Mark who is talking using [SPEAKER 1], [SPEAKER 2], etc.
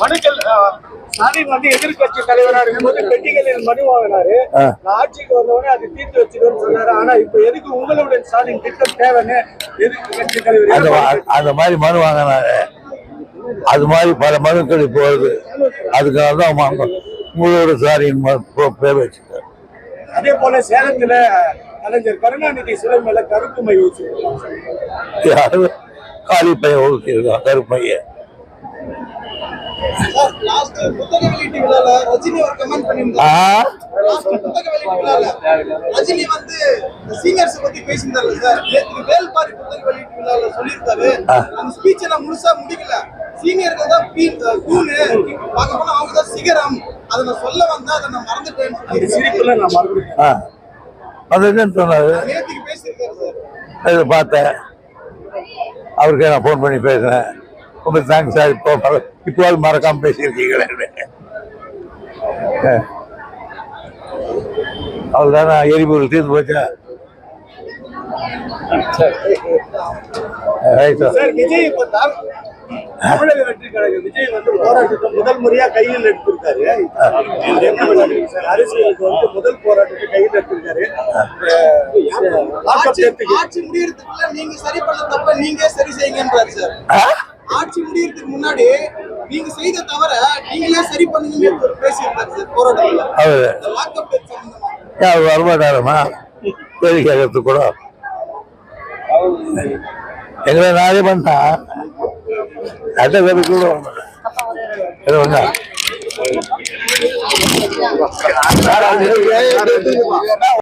[SPEAKER 1] மனுக்கள் ஸ்டாலின் வந்து எதிர்கட்சி தலைவரா இருக்கும்போது பெட்டிகளில் மனு வாங்கினாரு. ஆட்சிக்கு வந்தவொடனே அது தீர்த்து வச்சிருன்னு சொன்னாரு. ஆனா இப்ப எதுக்கு உங்களுடைய ஸ்டாலின் திட்டம் தேவைன்னு எதிர்கட்சி தலைவர்
[SPEAKER 2] அந்த மாதிரி மனு வாங்கினாரு. அது மாதிரி பல மனுக்கள் இப்போ வருது. அதுக்காக தான் உங்களோட ஸ்டாலின் பேர் வச்சுட்டாரு.
[SPEAKER 1] அதே போல சேலத்துல கலைஞர் கருணாநிதி சிலை மேல கருப்பு மை ஊசி
[SPEAKER 2] காலி பையன் ஊசிருக்கான். கருப்பு பையன்
[SPEAKER 3] புத்தக வெளியீட்டு விழால ரஜினி ஒரு கமெண்ட் பண்ணிருந்தாரு. புத்தக வெளியீட்டு விழால ரஜினி வந்து சீனியர்ஸ் பத்தி பேசியிருந்தாரு சார். வேல்பாரி புத்தக வெளியீட்டு விழால சொல்லியிருக்காரு. அந்த ஸ்பீச் எல்லாம் முழுசா முடிக்கல. சீனியர்கள் தான் தூணு, பார்க்க போனா அவங்க தான் சிகரம். அதை நான் சொல்ல வந்தா அதை நான் மறந்துட்டேன்னு
[SPEAKER 1] சிரிப்புல நான் மறந்துட்டேன்.
[SPEAKER 2] அது என்னன்னு சொன்னாரு.
[SPEAKER 3] நேற்றுக்கு பேசியிருக்காரு சார்.
[SPEAKER 2] இதை பார்த்தேன். அவருக்கு நான் ஃபோன் பண்ணி பேசுறேன். ரொம்ப தேங்க்ஸ் சார். இப்போது மறக்காம பேசியிருக்கீங்களே. அவ்வளோதானே. எரிபொருள் தீர்ந்து போச்சா?
[SPEAKER 1] விஜய் தமிழக வெற்றி கழகம் விஜய் வந்து போராட்டத்தை முதல் முறையா கையில் எடுத்திருக்காரு. அரசியலுக்கு வந்து முதல் போராட்டத்தை கையில் எடுத்திருக்காரு.
[SPEAKER 3] ஆட்சி முடியறதுக்குள்ள நீங்க சரி பண்ண தப்ப நீங்க சரி செய்யுங்கன்றாரு சார். ஆட்சி முடியறதுக்கு முன்னாடி நீங்க செய்த தவிர நீங்களே சரி பண்ணுங்க பேசியிருந்தாரு சார் போராட்டத்துல.
[SPEAKER 2] அவர் வரமாட்டாரமா கேள்வி கேட்கறதுக்கு கூட எங்களை நாளே பண்ணா அட்டை கூட